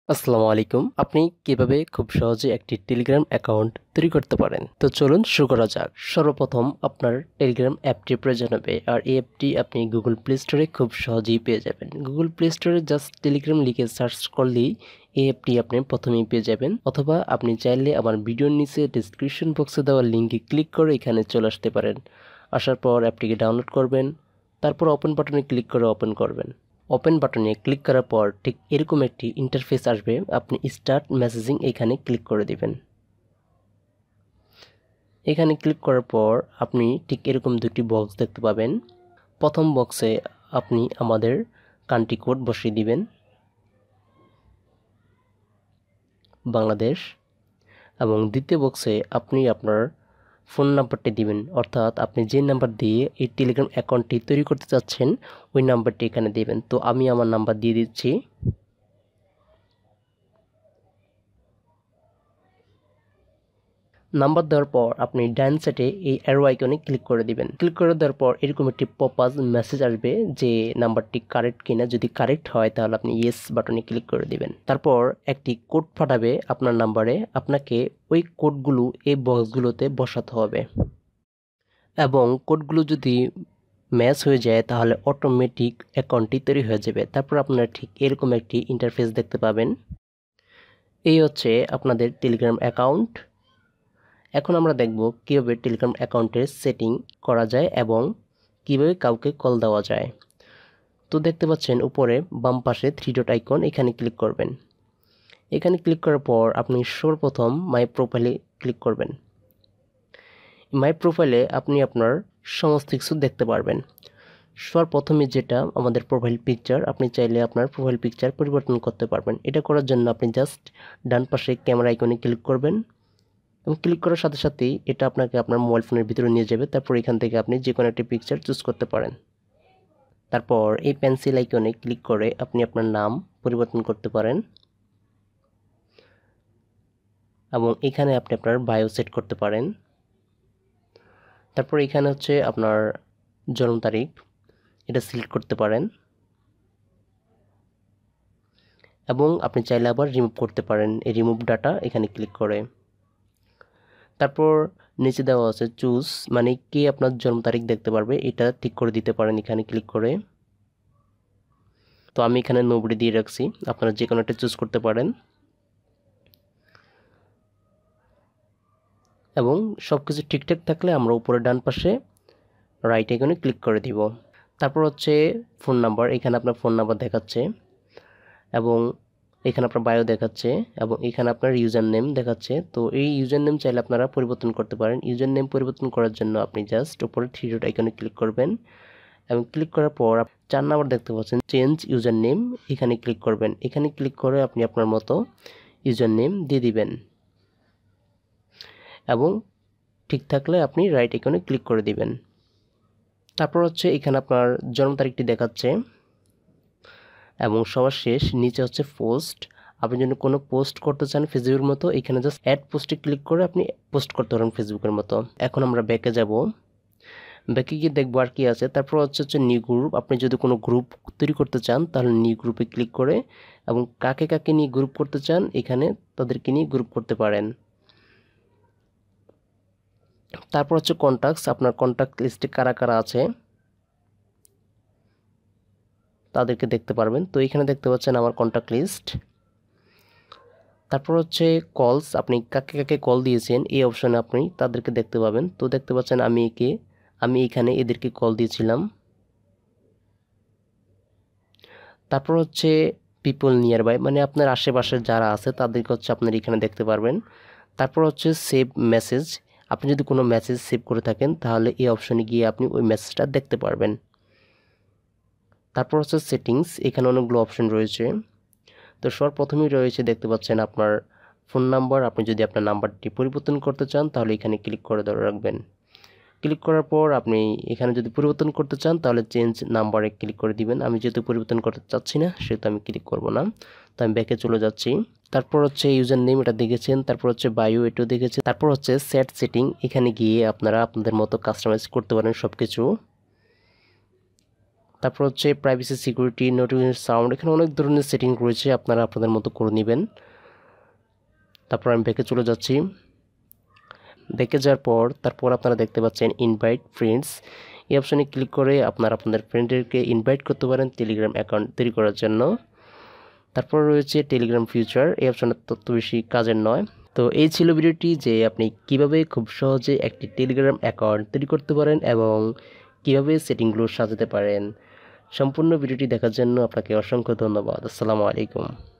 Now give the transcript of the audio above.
আসসালামু আলাইকুম। আপনি কিভাবে খুব সহজে একটি টেলিগ্রাম অ্যাকাউন্ট তৈরি করতে পারেন? তো চলুন শুরু করা যাক। সর্বপ্রথম আপনার টেলিগ্রাম অ্যাপটি প্রয়োজন হবে। আর এই অ্যাপটি আপনি গুগল প্লে স্টোরে খুব সহজেই পেয়ে যাবেন। গুগল প্লে স্টোরে জাস্ট টেলিগ্রাম লিখে সার্চ করলেই এই অ্যাপটি আপনি প্রথমেই পেয়ে যাবেন। অথবা আপনি চাইলে আমার ভিডিওর নিচে ডেসক্রিপশন বক্সে দেওয়া লিঙ্কে ক্লিক করে এখানে চলে আসতে পারেন। আসার পর অ্যাপটিকে ডাউনলোড করবেন। তারপর ওপেন বাটনে ক্লিক করে ওপেন করবেন। ওপেন বাটনে ক্লিক করার পর ঠিক এরকম একটি ইন্টারফেস আসবে। আপনি স্টার্ট মেসেজিং এখানে ক্লিক করে দিবেন। এখানে ক্লিক করার পর আপনি ঠিক এরকম দুটি বক্স দেখতে পাবেন। প্রথম বক্সে আপনি আমাদের কান্ট্রি কোড বসিয়ে দিবেন, বাংলাদেশ। এবং দ্বিতীয় বক্সে আপনি আপনার ফোন নাম্বারটি দিবেন, অর্থাৎ আপনি যে নাম্বার দিয়ে এই টেলিগ্রাম অ্যাকাউন্টটি তৈরি করতে চাচ্ছেন ওই নাম্বারটি এখানে দিবেন। তো আমি আমার নাম্বার দিয়ে দিচ্ছি। নাম্বার দেওয়ার পর আপনি ডান সাইডে এই অ্যারো আইকনে ক্লিক করে দিবেন। ক্লিক করে দেওয়ার পর এরকম একটি পপআপ মেসেজ আসবে যে নাম্বারটি কারেক্ট কিনা। যদি কারেক্ট হয় তাহলে আপনি ইয়েস বাটনে ক্লিক করে দিবেন। তারপর একটি কোড পাঠাবে আপনার নাম্বারে। আপনাকে ওই কোডগুলো এই বক্সগুলোতে বসাতে হবে এবং কোডগুলো যদি ম্যাচ হয়ে যায় তাহলে অটোমেটিক অ্যাকাউন্টটি তৈরি হয়ে যাবে। তারপর আপনারা ঠিক এরকম একটি ইন্টারফেস দেখতে পাবেন। এই হচ্ছে আপনাদের টেলিগ্রাম অ্যাকাউন্ট। এখন আমরা দেখব কীভাবে টেলিগ্রাম অ্যাকাউন্টের সেটিং করা যায় এবং কীভাবে কাউকে কল দেওয়া যায়। তো দেখতে পাচ্ছেন উপরে বাম পাশে 3 ডট আইকন, এখানে ক্লিক করবেন। এখানে ক্লিক করার পর আপনি সর্বপ্রথম মাই প্রোফাইলে ক্লিক করবেন। মাই প্রোফাইলে আপনি আপনার সমস্ত কিছু দেখতে পারবেন। সর্বপ্রথমে যেটা আমাদের প্রোফাইল পিকচার, আপনি চাইলে আপনার প্রোফাইল পিকচার পরিবর্তন করতে পারবেন। এটা করার জন্য আপনি জাস্ট ডান পাশে ক্যামেরা আইকনে ক্লিক করবেন এবং ক্লিক করার সাথে সাথেই এটা আপনাকে আপনার মোবাইল ফোনের ভিতরে নিয়ে যাবে। তারপর এখান থেকে আপনি যে কোনো একটি পিকচার চুজ করতে পারেন। তারপর এই পেন্সিল আইকনে ক্লিক করে আপনি আপনার নাম পরিবর্তন করতে পারেন এবং এখানে আপনি আপনার বায়ো সেট করতে পারেন। তারপর এখানে হচ্ছে আপনার জন্ম তারিখ, এটা সিলেক্ট করতে পারেন এবং আপনি চাইলে আবার রিমুভ করতে পারেন এই রিমুভ ডাটা এখানে ক্লিক করে। তারপর নিচে দেওয়া আছে চুজ, মানে কে আপনার জন্ম তারিখ দেখতে পারবে এটা ঠিক করে দিতে পারেন এখানে ক্লিক করে। তো আমি এখানে নোবডি দিয়ে রাখছি, আপনারা যে কোনো একটা চুজ করতে পারেন এবং সব কিছু ঠিকঠাক থাকলে আমরা উপরে ডান পাশে রাইট আইকনে ক্লিক করে দিব। তারপর হচ্ছে ফোন নাম্বার, এখানে আপনার ফোন নাম্বার দেখাচ্ছে এবং এখানে আপনার বায়ো দেখাচ্ছে এবং এখানে আপনার ইউজার নেম দেখাচ্ছে। তো এই ইউজার নেম চাইলে আপনারা পরিবর্তন করতে পারেন। ইউজার নেম পরিবর্তন করার জন্য আপনি জাস্ট উপরে 3 ডট আইকনে ক্লিক করবেন এবং ক্লিক করার পর 4 নাম্বার দেখতে পাচ্ছেন চেঞ্জ ইউজার নেম, এখানে ক্লিক করবেন। এখানে ক্লিক করে আপনি আপনার মতো ইউজার নেম দিয়ে দিবেন এবং ঠিক থাকলে আপনি রাইট আইকনে ক্লিক করে দিবেন। তারপর হচ্ছে এখানে আপনার জন্ম তারিখটি দেখাচ্ছে এবং সবার শেষ নিচে হচ্ছে পোস্ট। আপনি যদি কোনো পোস্ট করতে চান ফেসবুকের মতো, এখানে জাস্ট অ্যাড পোস্টে ক্লিক করে আপনি পোস্ট করতে পারেন ফেসবুকের মতো। এখন আমরা ব্যাকে যাব, ব্যাকে গিয়ে দেখবো আর কি আছে। তারপর হচ্ছে নিউ গ্রুপ, আপনি যদি কোনো গ্রুপ তৈরি করতে চান তাহলে নিউ গ্রুপে ক্লিক করে এবং কাকে কাকে নিয়ে গ্রুপ করতে চান এখানে তাদেরকে নিয়ে গ্রুপ করতে পারেন। তারপর হচ্ছে কন্ট্যাক্টস, আপনার কন্ট্যাক্ট লিস্টে কারা কারা আছে তাদেরকে দেখতে পারবেন। তো এখানে দেখতে পাচ্ছেন আমার কন্ট্যাক্ট লিস্ট। তারপর হচ্ছে কলস, আপনি কাকে কাকে কল দিয়েছেন এই অপশনে আপনি তাদেরকে দেখতে পাবেন। তো দেখতে পাচ্ছেন আমি এখানে এদেরকে কল দিয়েছিলাম। তারপর হচ্ছে পিপল নিয়ার বাই, মানে আপনার আশেপাশে যারা আছে তাদেরকে হচ্ছে আপনার এখানে দেখতে পারবেন। তারপর হচ্ছে সেভ মেসেজ, আপনি যদি কোনো মেসেজ সেভ করে থাকেন তাহলে এই অপশনে গিয়ে আপনি ওই মেসেজটা দেখতে পারবেন। তারপর হচ্ছে সেটিংস, এখানে অনেকগুলো অপশন রয়েছে। তো সর্বপ্রথমেই রয়েছে দেখতে পাচ্ছেন আপনার ফোন নাম্বার, আপনি যদি আপনার নাম্বারটি পরিবর্তন করতে চান তাহলে এখানে ক্লিক করে ধরে রাখবেন। ক্লিক করার পর আপনি এখানে যদি পরিবর্তন করতে চান তাহলে চেঞ্জ নাম্বারে ক্লিক করে দিবেন। আমি যেহেতু পরিবর্তন করতে চাচ্ছি না সেহেতু আমি ক্লিক করব না, তো আমি ব্যাকে চলে যাচ্ছি। তারপর হচ্ছে ইউজার নেম, এটা দেখেছেন। তারপর হচ্ছে বায়ো, এটাও দেখেছেন। তারপর হচ্ছে সেট সেটিং, এখানে গিয়ে আপনারা আপনাদের মতো কাস্টমাইজ করতে পারেন সব কিছু। তারপর হচ্ছে প্রাইভেসি, সিকিউরিটি, নোটিফিকেশন, সাউন্ড, এখানে অনেক ধরনের সেটিং রয়েছে, আপনারা আপনাদের মতো করে নেবেন। তারপর আমি ব্যাকে চলে যাচ্ছি। ব্যাকে যাওয়ার পর তারপর আপনারা দেখতে পাচ্ছেন ইনভাইট ফ্রেন্ডস, এই অপশনে ক্লিক করে আপনারা আপনাদের ফ্রেন্ডদেরকে ইনভাইট করতে পারেন টেলিগ্রাম অ্যাকাউন্ট তৈরি করার জন্য। তারপর রয়েছে টেলিগ্রাম ফিউচার, এই অপশনের তত বেশি কাজের নয়। তো এই ছিল ভিডিওটি, যে আপনি কিভাবে খুব সহজে একটি টেলিগ্রাম অ্যাকাউন্ট তৈরি করতে পারেন এবং কিভাবে সেটিংগুলো সাজাতে পারেন। সম্পূর্ণ ভিডিওটি দেখার জন্য আপনাকে অসংখ্য ধন্যবাদ। আসসালামু আলাইকুম।